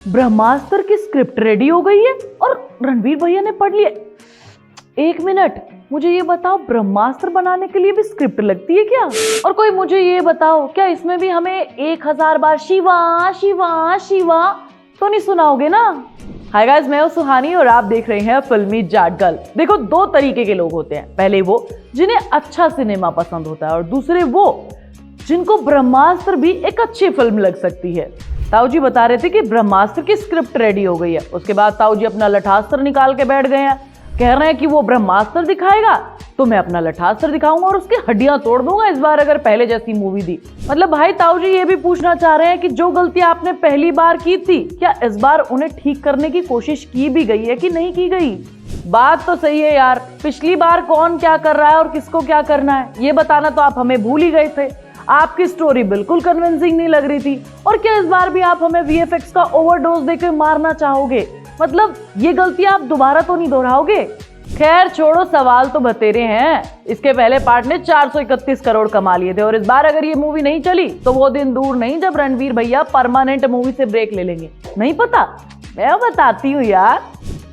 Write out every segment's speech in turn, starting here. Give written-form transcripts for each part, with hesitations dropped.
ब्रह्मास्त्र की script ready हो गई है और रणवीर भैया ने पढ़ लिया। एक मिनट, मुझे ये बताओ, ब्रह्मास्त्र बनाने के लिए भी स्क्रिप्ट लगती है क्या? और कोई मुझे ये बताओ, क्या इसमें भी हमें 1000 बार शिवा शिवा शिवा तो नहीं सुनाओगे ना? हाय गाइस, मैं हूं सुहानी और आप देख रहे हैं फिल्मी जाट गर्ल। देखो, दो तरीके के लोग होते हैं। पहले वो जिन्हें अच्छा सिनेमा पसंद होता है और दूसरे वो जिनको ब्रह्मास्त्र भी एक अच्छी फिल्म लग सकती है। ताऊ जी बता रहे थे कि ब्रह्मास्त्र की स्क्रिप्ट रेडी हो गई है। उसके बाद ताऊ जी अपना लठास्त्र निकाल के बैठ गए हैं। कह रहे हैं कि वो ब्रह्मास्त्र दिखाएगा तो मैं अपना लठास्त्र दिखाऊंगा और उसकी हड्डियां तोड़ दूंगा इस बार, अगर पहले जैसी मूवी दी। मतलब भाई ताऊ जी ये भी पूछना चाह रहे हैं कि जो गलती आपने पहली बार की थी, क्या इस बार उन्हें ठीक करने की कोशिश की भी गई है कि नहीं की गई? बात तो सही है यार, पिछली बार कौन क्या कर रहा है और किसको क्या करना है ये बताना तो आप हमें भूल ही गए थे। आपकी स्टोरी बिल्कुल कन्विंसिंग नहीं लग रही थी और क्या इस बार भी आप हमें वीएफएक्स का ओवरडोज देकर मारना चाहोगे? मतलब ये गलती आप दोबारा तो नहीं दोहराओगे? खैर छोड़ो, सवाल तो बतेरे हैं। इसके पहले पार्ट ने 431 करोड़ कमा लिए थे और इस बार अगर ये मूवी नहीं चली तो वो दिन दूर नहीं जब रणवीर भैया परमानेंट मूवी से ब्रेक ले लेंगे। नहीं पता? मैं बताती हूँ यार।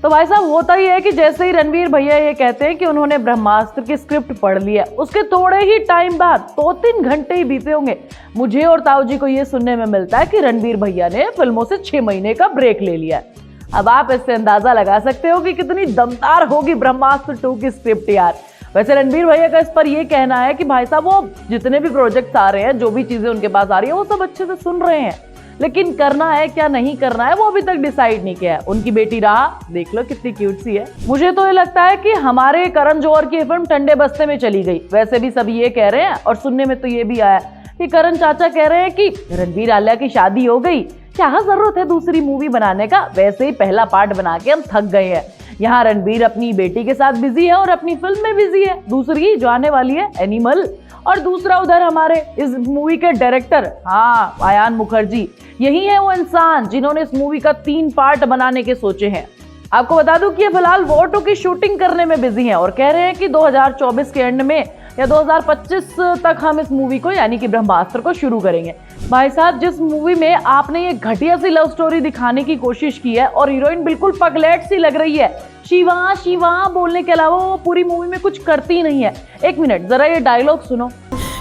तो भाई साहब, होता ही है कि जैसे ही रणवीर भैया ये कहते हैं कि उन्होंने ब्रह्मास्त्र की स्क्रिप्ट पढ़ ली है, उसके थोड़े ही टाइम बाद 2-3 घंटे ही बीते होंगे, मुझे और ताऊ जी को ये सुनने में मिलता है कि रणवीर भैया ने फिल्मों से 6 महीने का ब्रेक ले लिया है। अब आप इससे अंदाजा लगा सकते हो कि कितनी दमदार होगी ब्रह्मास्त्र 2 की स्क्रिप्ट यार। वैसे रणवीर भैया का इस पर यह कहना है कि भाई साहब वो जितने भी प्रोजेक्ट्स आ रहे हैं, जो भी चीजें उनके पास आ रही है, वो सब अच्छे से सुन रहे हैं, लेकिन करना है क्या नहीं करना है वो अभी तक डिसाइड नहीं किया है। उनकी बेटी राह देख लो कितनी क्यूट सी है। मुझे तो ये लगता है कि हमारे करण जौहर की फिल्म ठंडे बस्ते में चली गई। वैसे भी सब ये कह रहे हैं और सुनने में तो ये भी आया कि करण चाचा कह रहे हैं कि रणवीर आलिया की शादी हो गई, क्या जरूरत है दूसरी मूवी बनाने का, वैसे ही पहला पार्ट बना के हम थक गए हैं। यहाँ रणवीर अपनी बेटी के साथ बिजी है और अपनी फिल्म में बिजी है, दूसरी जो आने वाली है एनिमल। और दूसरा उधर हमारे इस मूवी के डायरेक्टर, हाँ, आयान मुखर्जी, यही है वो इंसान जिन्होंने इस मूवी का 3 पार्ट बनाने के सोचे हैं। आपको बता दूं कि ये फिलहाल वॉर 2 की शूटिंग करने में बिजी हैं और कह रहे हैं कि 2024 के एंड में या 2025 तक हम इस मूवी को यानी कि ब्रह्मास्त्र को शुरू करेंगे। भाई साहब, जिस मूवी में आपने ये घटिया सी लव स्टोरी दिखाने की कोशिश की है और हीरोइन बिल्कुल पगलेट सी लग रही है, शिवा शिवा बोलने के अलावा वो पूरी मूवी में कुछ करती नहीं है। एक मिनट, जरा ये डायलॉग सुनो।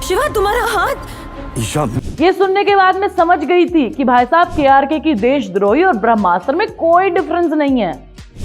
शिवा, तुम्हारा हाथ। ये सुनने के बाद मैं समझ गई थी कि भाई साहब केआरके की देशद्रोही और ब्रह्मास्त्र में कोई डिफरेंस नहीं है।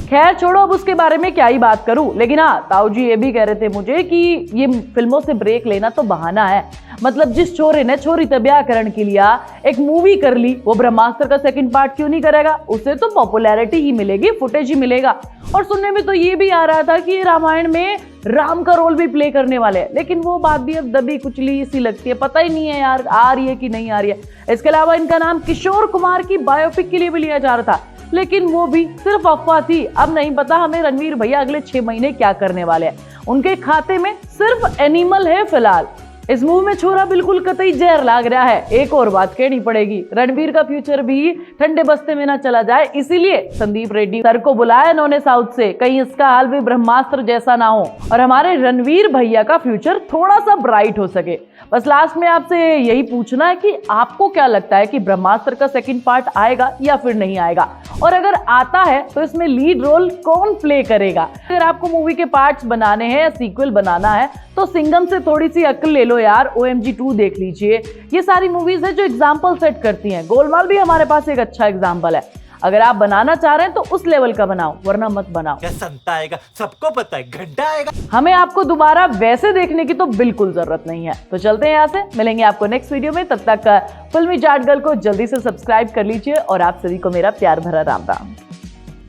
खैर छोड़ो, अब उसके बारे में क्या ही बात करूं, लेकिन हाँ, ताऊ जी ये भी कह रहे थे मुझे कि ये फिल्मों से ब्रेक लेना तो बहाना है। मतलब जिस छोरे ने छोरी ते ब्याह करण के लिया एक मूवी कर ली, वो ब्रह्मास्त्र का 2nd पार्ट क्यों नहीं करेगा? उसे तो पॉपुलैरिटी ही मिलेगी, फुटेज ही मिलेगा। और सुनने में तो ये भी आ रहा था कि ये रामायण में राम का रोल भी प्ले करने वाले हैं, लेकिन वो बात भी अब दबी कुचली सी लगती है। पता ही नहीं है यार आ रही है कि नहीं आ रही है। इसके अलावा इनका नाम किशोर कुमार की बायोपिक के लिए भी लिया जा रहा था, लेकिन वो भी सिर्फ अफवाह थी। अब नहीं पता हमें रणवीर भैया अगले 6 महीने क्या करने वाले हैं। उनके खाते में सिर्फ एनिमल है फिलहाल। इस मूवी में छोरा बिल्कुल कतई जहर लाग रहा है। एक और बात कहनी पड़ेगी, रणवीर का फ्यूचर भी ठंडे बस्ते में ना चला जाए, इसीलिए संदीप रेड्डी सर को बुलाया इन्होंने साउथ से, कहीं इसका हाल भी ब्रह्मास्त्र जैसा ना हो और हमारे रणवीर भैया का फ्यूचर थोड़ा सा ब्राइट हो सके। बस लास्ट में आपसे यही पूछना है कि आपको क्या लगता है कि ब्रह्मास्त्र का 2nd पार्ट आएगा या फिर नहीं आएगा, और अगर आता है तो इसमें लीड रोल कौन प्ले करेगा? अगर आपको मूवी के पार्ट्स बनाने हैं या सीक्वल बनाना है तो सिंघम से थोड़ी सी अक्ल ले लो यार। OMG 2 देख लीजिए। ये सारी मूवीज है जो एग्जाम्पल सेट करती हैं। गोलमाल भी हमारे पास एक अच्छा एग्जाम्पल है। अगर आप बनाना चाह रहे हैं तो उस लेवल का बनाओ, वरना मत बनाओ। क्या संता आएगा, सबको पता है, घंटा आएगा। हमें आपको दोबारा वैसे देखने की तो बिल्कुल जरूरत नहीं है। तो चलते हैं यहाँ से, मिलेंगे आपको नेक्स्ट वीडियो में। तब तक फिल्मी जाट गर्ल को जल्दी से सब्सक्राइब कर लीजिए और आप सभी को मेरा प्यार भरा राम राम।